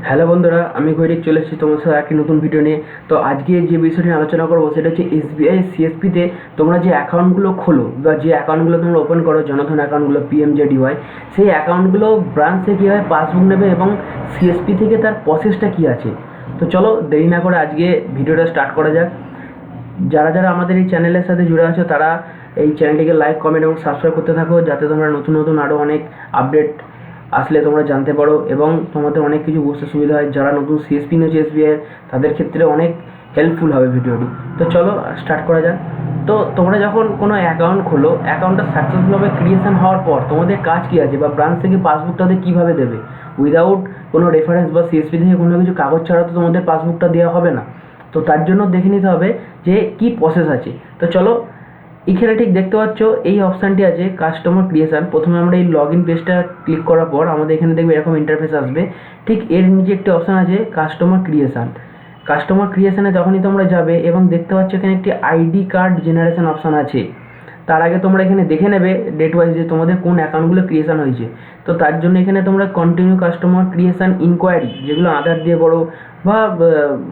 Hello বন্ধুরা, আমি গৈরিক চলে এসেছি তোমার সাথে একটি নতুন ভিডিও নিয়ে। তো আজকে যে বিষয়টি নিয়ে আলোচনা করবো সেটা হচ্ছে এসবিআই সিএসপিতে তোমরা যে অ্যাকাউন্টগুলো খোলো বা যে অ্যাকাউন্টগুলো তোমরা ওপেন করো, জনধন অ্যাকাউন্টগুলো, পিএমজেডিওয়াই, সেই অ্যাকাউন্টগুলো ব্রাঞ্চ থেকে কীভাবে পাসবুক নেবে এবং সিএসপি থেকে তার প্রসেসটা কী আছে। তো চলো দেরি না করে আজকে ভিডিওটা স্টার্ট করা যাক। যারা যারা আমাদের এই চ্যানেলের সাথে জুড়ে আছো তারা এই চ্যানেলটিকে লাইক, কমেন্ট এবং সাবস্ক্রাইব করতে থাকো, যাতে তোমরা নতুন নতুন আরও অনেক আপডেট আসলে তোমরা জানতে পারো এবং তোমাদের অনেক কিছু বুঝতে সুবিধা হয়। যারা নতুন সিএসপি নিয়েছে এসবিআই তাদের ক্ষেত্রে অনেক হেল্পফুল হবে ভিডিওটি। তো চলো স্টার্ট করা যাক। তো তোমরা যখন কোনো অ্যাকাউন্ট খোলো, অ্যাকাউন্টটা সাকসেসফুলভাবে ক্রিয়েশন হওয়ার পর তোমাদের কাজ কী আছে বা ব্রাঞ্চ থেকে পাসবুকটা কীভাবে দেবে। উইদাউট কোনো রেফারেন্স বা সিএসপি থেকে কোনো কিছু কাগজ ছাড়া তো তোমাদের পাসবুকটা দেওয়া হবে না। তো তার জন্য দেখে নিতে হবে যে কী প্রসেস আছে। তো চলো, এখানে ঠিক দেখতে পাচ্ছ এই অপশানটি আছে কাস্টমার ক্রিয়েশন। প্রথমে আমরা এই লগ ইন পেজটা ক্লিক করার পর আমাদের এখানে দেখবে এরকম ইন্টারফেস আসবে। ঠিক এর নিচে একটি অপশান আছে কাস্টমার ক্রিয়েশন। কাস্টমার ক্রিয়েশনে যখনই তোমরা যাবে এবং দেখতে পাচ্ছ এখানে একটি আইডি কার্ড জেনারেশন অপশান আছে। তার আগে তোমরা এখানে দেখে নেবে ডেট ওয়াইজ যে তোমাদের কোন অ্যাকাউন্টগুলো ক্রিয়েশন হয়েছে। তো তার জন্য এখানে তোমরা কন্টিনিউ কাস্টমার ক্রিয়েশন ইনকোয়ারি, যেগুলো আধার দিয়ে করো, বা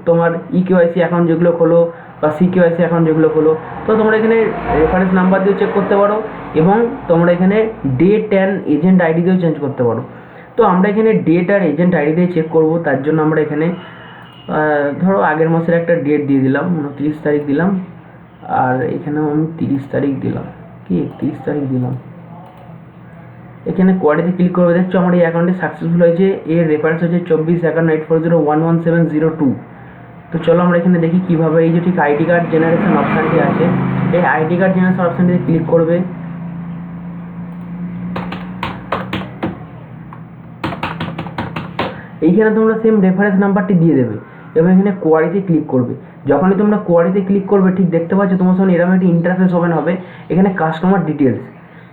তোমার ইকেওয়াইসি অ্যাকাউন্ট যেগুলো খোলো বা সিকেওয়াইসি অ্যাকাউন্ট যেগুলো খোলো, তো তোমরা এখানে রেফারেন্স নাম্বার দিয়েও চেক করতে পারো এবং তোমরা এখানে ডেট অ্যান্ড এজেন্ট আইডি দিয়েও চেঞ্জ করতে পারো। তো আমরা এখানে ডেট আর এজেন্ট আইডি দিয়ে চেক করব। তার জন্য আমরা এখানে ধরো আগের মাসের একটা ডেট দিয়ে দিলাম, 29 তারিখ দিলাম, আর এখানেও আমি 30 তারিখ দিলাম, কি 31 তারিখ দিলাম। এখানে কোয়ারিতে ক্লিক করবে, দেখছো আমার এই অ্যাকাউন্টে সাকসেসফুল হয়েছে। এর রেফারেন্স হচ্ছে 245184011702। তো চলো আমরা এখানে দেখি কীভাবে এই যে ঠিক আইডি কার্ড জেনারেশন অপশানটি আছে, এই আইডি কার্ড জেনারেশন অপশানটিতে ক্লিক করবে। এইখানে তোমরা সেম রেফারেন্স নাম্বারটি দিয়ে দেবে এবং এখানে কোয়ারিতে ক্লিক করবে। যখনই তোমরা কোয়ারিতে ক্লিক করবে ঠিক দেখতে পাচ্ছ তোমার সামনে এরকম একটি ইন্টারফেস ওপেন হবে। এখানে কাস্টমার ডিটেলস,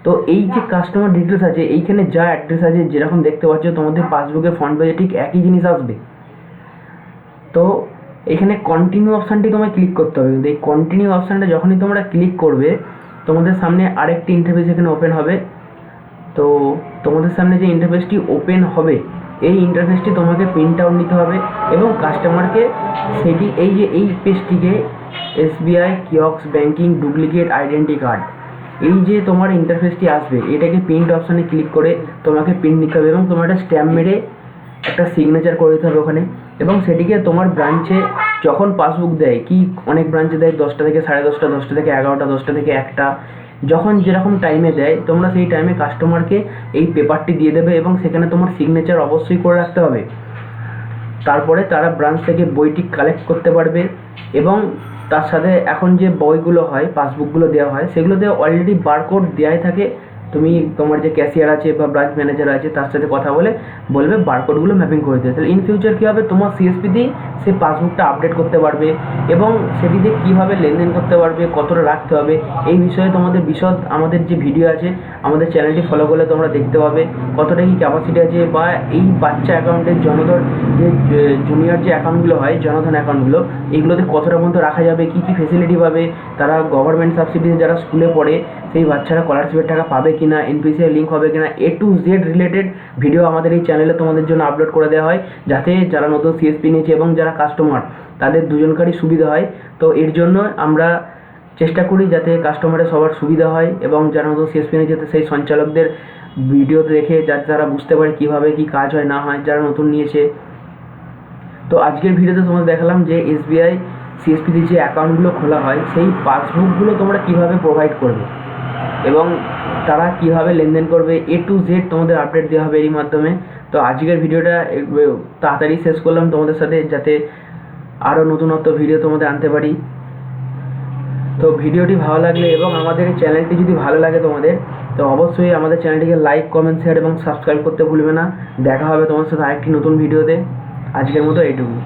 তো এই যে কাস্টমার ডিটেলস আছে এইখানে যা অ্যাড্রেস আছে যেরকম দেখতে পাচ্ছ তোমাদের পাসবুকের ফ্রন্ট পেজে ঠিক একই জিনিস আসবে। তো এখানে কন্টিনিউ অপশানটি তোমায় ক্লিক করতে হবে। কিন্তু এই কন্টিনিউ অপশানটা যখনই তোমরা ক্লিক করবে তোমাদের সামনে আরেকটি ইন্টারফেস এখানে ওপেন হবে। তো তোমাদের সামনে যে ইন্টারফেসটি ওপেন হবে এই ইন্টারফেসটি তোমাকে প্রিন্ট আউট নিতে হবে এবং কাস্টমারকে সেটি এই যে এই পেজটিকে SBI kiosk banking duplicate identity card, এই যে তোমার ইন্টারফেসটি আসবে এটাকে প্রিন্ট অপশানে ক্লিক করে তোমাকে প্রিন্ট নিতে হবে এবং তোমার একটা স্ট্যাম্প মেরে একটা সিগনেচার করে দিতে হবে ওখানে। এবং সেটিকে তোমার ব্রাঞ্চে যখন পাসবুক দেয়, কি অনেক ব্রাঞ্চে দেয় 10টা থেকে 10:30, 10টা থেকে 11টা, 10টা থেকে 1টা, যখন যেরকম টাইমে দেয় তোমরা সেই টাইমে কাস্টমারকে এই পেপারটি দিয়ে দেবে এবং সেখানে তোমার সিগনেচার অবশ্যই করে রাখতে হবে। তারপরে তারা ব্রাঞ্চ থেকে বইটি কালেক্ট করতে পারবে এবং তার সাথে এখন যে বইগুলো হয়, পাসবুকগুলো দেওয়া হয়, সেগুলোতে অলরেডি বারকোড দেওয়াই থাকে। তুমি তোমার যে ক্যাশিয়ার আছে বা ব্রাঞ্চ ম্যানেজার আছে তার সাথে কথা বলবে বারকোডগুলো ম্যাপিং করে দিতে। তাহলে ইন ফিউচার কী হবে, তোমার সিএসপি দিয়ে সেই পাসবুকটা আপডেট করতে পারবে এবং সেটিতে কীভাবে লেনদেন করতে পারবে, কতটা রাখতে হবে, এই বিষয়ে তোমাদের বিশদ আমাদের যে ভিডিও আছে আমাদের চ্যানেলটি ফলো করলে তোমরা দেখতে পাবে কতটা কি ক্যাপাসিটি আছে, বা এই বাচ্চা অ্যাকাউন্টের জনধন যে জুনিয়র যে অ্যাকাউন্টগুলো হয়, জনধন অ্যাকাউন্টগুলো, এইগুলোতে কতটা পর্যন্ত রাখা যাবে, কী কী ফেসিলিটি পাবে, তারা গভর্নমেন্ট সাবসিডিতে যারা স্কুলে পড়ে সেই বাচ্চারা স্কলারশিপের টাকা পাবে কিনা, এনপিসিআই লিঙ্ক হবে কিনা, A to Z related video আমাদের এই চ্যানেলে তোমাদের জন্য আপলোড করে দেওয়া হয়, যাতে যারা নতুন সিএসপি নিয়েছে এবং যারা কাস্টমার তাদের দুজনকারই সুবিধা হয়। তো এর জন্য আমরা চেষ্টা করি যাতে কাস্টমারের সবার সুবিধা হয় এবং যারা নতুন সিএসপি নিয়েছে সেই সঞ্চালকদের ভিডিও দেখে যাতে তারা বুঝতে পারে কীভাবে কী কাজ হয় না হয় যারা নতুন নিয়েছে। তো আজকের ভিডিওতে তোমাদের দেখালাম যে এসবিআই সিএসপিতে যে অ্যাকাউন্টগুলো খোলা হয় সেই পাসবুকগুলো তোমরা কীভাবে প্রোভাইড করবে এবং তারা কীভাবে লেনদেন করবে, A to Z তোমাদের আপডেট দেওয়া হবে এরই মাধ্যমে। তো আজকের ভিডিওটা তাড়াতাড়ি শেষ করলাম তোমাদের সাথে, যাতে আরও নতুনত্ব ভিডিও তোমাদের আনতে পারি। তো ভিডিওটি ভালো লাগলে এবং আমাদের এই চ্যানেলটি যদি ভালো লাগে তোমাদের, তো অবশ্যই আমাদের চ্যানেলটিকে লাইক, কমেন্ট, শেয়ার এবং সাবস্ক্রাইব করতে ভুলবে না। দেখা হবে তোমার সাথে আরেকটি নতুন ভিডিওতে। আজকের মতো এইটুকু।